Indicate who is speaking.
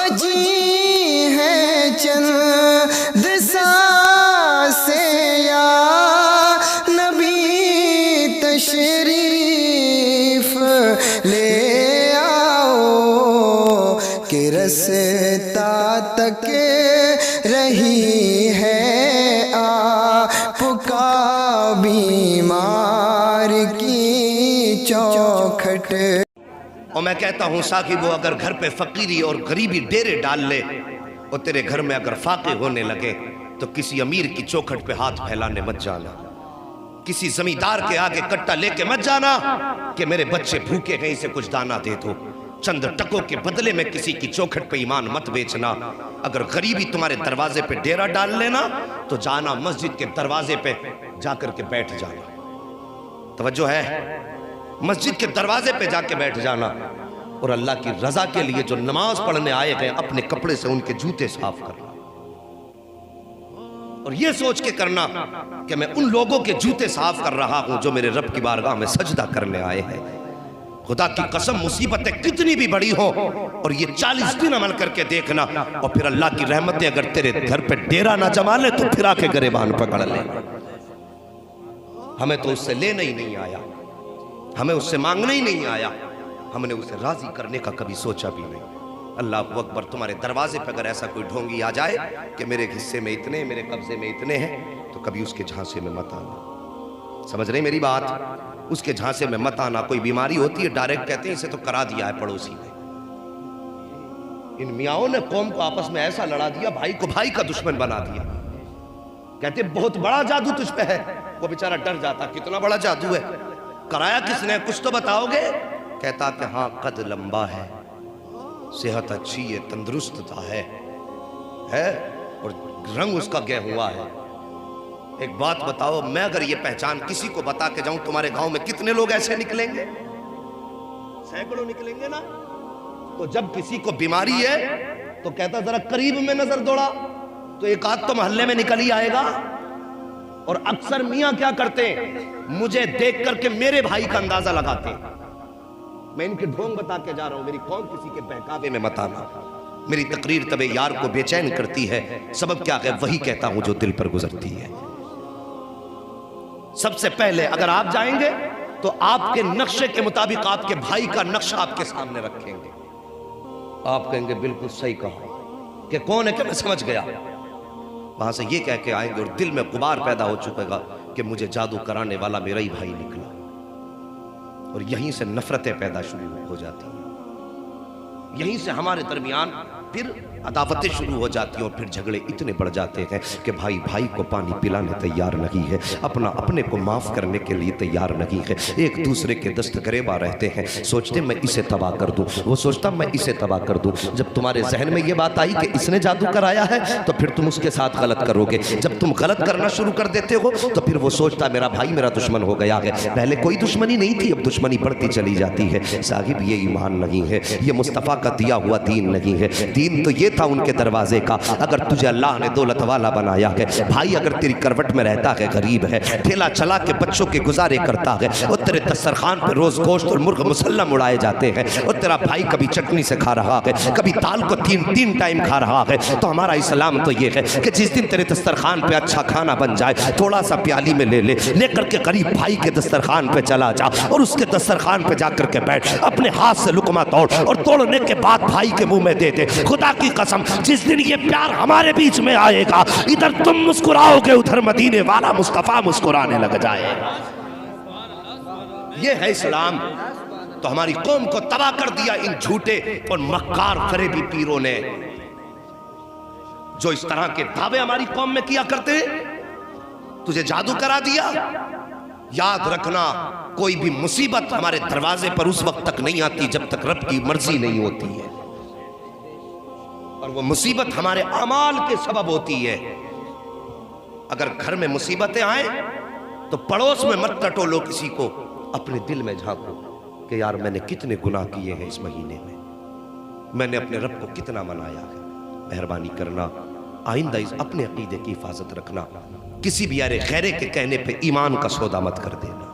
Speaker 1: بجی ہے چند سانسیں یا نبی تشریف لے آؤ کہ رستا تک رہی ہے آپ کا بیمار کی چوکھٹ۔
Speaker 2: اور میں کہتا ہوں ساقب، وہ اگر گھر پہ فقیری اور غریبی ڈیرے ڈال لے اور تیرے گھر میں اگر فاقے ہونے لگے تو کسی امیر کی چوکھٹ پہ ہاتھ پھیلانے مت جانا، کسی زمیندار کے آگے کٹا لے کے مت جانا کہ میرے بچے بھوکے ہیں اسے کچھ دانا دے دو۔ چند ٹکوں کے بدلے میں کسی کی چوکھٹ پہ ایمان مت بیچنا۔ اگر غریبی تمہارے دروازے پہ ڈیرا ڈال لینا تو جانا مسجد کے دروازے پہ جا کر کے بیٹھ جانا۔ توجہ ہے؟ مسجد کے دروازے پہ جا کے بیٹھ جانا، اور اللہ کی رضا کے لیے جو نماز پڑھنے آئے گئے اپنے کپڑے سے ان کے جوتے صاف کرنا، اور یہ سوچ کے کرنا کہ میں ان لوگوں کے جوتے صاف کر رہا ہوں جو میرے رب کی بارگاہ میں سجدہ کرنے آئے ہیں۔ خدا کی قسم مصیبتیں کتنی بھی بڑی ہوں اور یہ 40 دن عمل کر کے دیکھنا، اور پھر اللہ کی رحمتیں اگر تیرے گھر پہ ڈیرا نہ جما لے تو پھر آ کے گریبان پکڑ لے۔ ہمیں تو اس سے لینا ہی نہیں آیا، ہمیں اس سے مانگنا ہی نہیں آیا، ہم نے اسے راضی کرنے کا کبھی سوچا بھی نہیں۔ اللہ اکبر، تمہارے دروازے پہ اگر ایسا کوئی ڈھونگی آ جائے کہ میرے حصے میں اتنے، میرے قبضے میں اتنے ہیں، تو کبھی اس کے جھانسے میں مت آنا۔ سمجھ رہے میری بات؟ اس کے جھانسے میں مت آنا۔ کوئی بیماری ہوتی ہے ڈائریکٹ کہتے ہیں اسے تو کرا دیا ہے پڑوسی نے۔ ان میاؤں نے قوم کو آپس میں ایسا لڑا دیا، بھائی کو بھائی کا دشمن بنا دیا۔ کہتے بہت بڑا جادو تجھ پہ ہے، وہ بیچارہ ڈر جاتا، کتنا بڑا جادو ہے، کرایا کس نے، کچھ تو بتاؤ گے؟ کہتا کہ ہاں قد لمبا ہے، صحت اچھی ہے، تندرست ہے اور رنگ اس کا گیا ہوا ہے۔ ایک بات بتاؤ، میں اگر یہ پہچان کسی کو بتا کے جاؤں تمہارے گاؤں میں کتنے لوگ ایسے نکلیں گے؟ سینکڑوں نکلیں گے نا؟ تو جب کسی کو بیماری ہے تو کہتا ذرا قریب میں نظر دوڑا، تو ایک آدھ تو محلے میں نکل ہی آئے گا۔ اور اکثر میاں کیا کرتے ہیں، مجھے دیکھ کر کے میرے بھائی کا اندازہ لگاتے ہیں۔ میں ان کے ڈھونگ بتا کے جا رہا ہوں، میری قوم کسی کے بہکاوے میں مت آنا۔ میری تقریر طبع یار کو بے چین کرتی ہے، سبب کیا ہے؟ وہی کہتا ہوں جو دل پر گزرتی ہے۔ سب سے پہلے اگر آپ جائیں گے تو آپ کے نقشے کے مطابق آپ کے بھائی کا نقشہ آپ کے سامنے رکھیں گے۔ آپ کہیں گے بالکل صحیح کہا، کہ کون ہے کہ میں سمجھ گیا۔ وہاں سے یہ کہہ کے آئیں گے اور دل میں غبار پیدا ہو چکے گا کہ مجھے جادو کرانے والا میرا ہی بھائی نکلا، اور یہیں سے نفرتیں پیدا شروع ہو جاتی ہیں، یہیں سے ہمارے درمیان پھر عداوتیں شروع ہو جاتی ہیں، اور پھر جھگڑے اتنے بڑھ جاتے ہیں کہ بھائی بھائی کو پانی پلانے تیار نہیں ہے، اپنا اپنے کو معاف کرنے کے لیے تیار نہیں ہے، ایک دوسرے کے دست گریباں رہتے ہیں، سوچتے میں اسے تباہ کر دوں، وہ سوچتا میں اسے تباہ کر دوں۔ جب تمہارے ذہن میں یہ بات آئی کہ اس نے جادو کرایا ہے تو پھر تم اس کے ساتھ غلط کرو گے۔ جب تم غلط کرنا شروع کر دیتے ہو تو پھر وہ سوچتا میرا بھائی میرا دشمن ہو گیا ہے، پہلے کوئی دشمنی نہیں تھی، اب دشمنی بڑھتی چلی جاتی ہے۔ صاحب یہ ایمان نہیں ہے، یہ مصطفیٰ کا دیا ہوا دین نہیں ہے۔ دین تو یہ تھا ان کے دروازے کا، اگر تجھے اللہ نے دولت والا بنایا ہے، بھائی اگر تیری کروٹ میں رہتا ہے غریب ہے، ٹھیلا چلا کے بچوں کے گزارے کرتا ہے، اور تیرے دسترخوان پہ روز گوشت اور مرغ مسلم اڑائے جاتے ہیں، اور تیرا بھائی کبھی چٹنی سے کھا رہا ہے، کبھی دال کو تین ٹائم کھا رہا ہے، تو ہمارا اسلام تو یہ ہے کہ جس دن تیرے دسترخوان پہ اچھا کھانا بن جائے تھوڑا سا پیالی میں لے کر کے غریب بھائی کے دسترخوان پہ چلا جا، اور اس کے دسترخوان پہ جا کر کے بیٹھ، اپنے ہاتھ سے لقمہ توڑ، اور توڑنے کے بعد بھائی کے منہ میں دے دے۔ خدا کی قسم جس دن یہ پیار ہمارے بیچ میں آئے گا، ادھر تم مسکراؤ گے ادھر مدینے والا مصطفیٰ مسکرانے لگ جائے گا۔ یہ ہے اسلام۔ تو ہماری قوم کو تباہ کر دیا ان جھوٹے اور مکار فریبی پیروں نے، جو اس طرح کے دعوے ہماری قوم میں کیا کرتے ہیں۔ تجھے جادو کرا دیا، یاد رکھنا کوئی بھی مصیبت ہمارے دروازے پر اس وقت تک نہیں آتی جب تک رب کی مرضی نہیں ہوتی ہے، اور وہ مصیبت ہمارے اعمال کے سبب ہوتی ہے۔ اگر گھر میں مصیبتیں آئیں تو پڑوس میں مت ٹٹولو کسی کو، اپنے دل میں جھانکو کہ یار میں نے کتنے گناہ کیے ہیں اس مہینے میں نے اپنے رب کو کتنا منایا ہے۔ مہربانی کرنا آئندہ اپنے عقیدے کی حفاظت رکھنا، کسی بھی یار غیرے کے کہنے پہ ایمان کا سودا مت کر دینا۔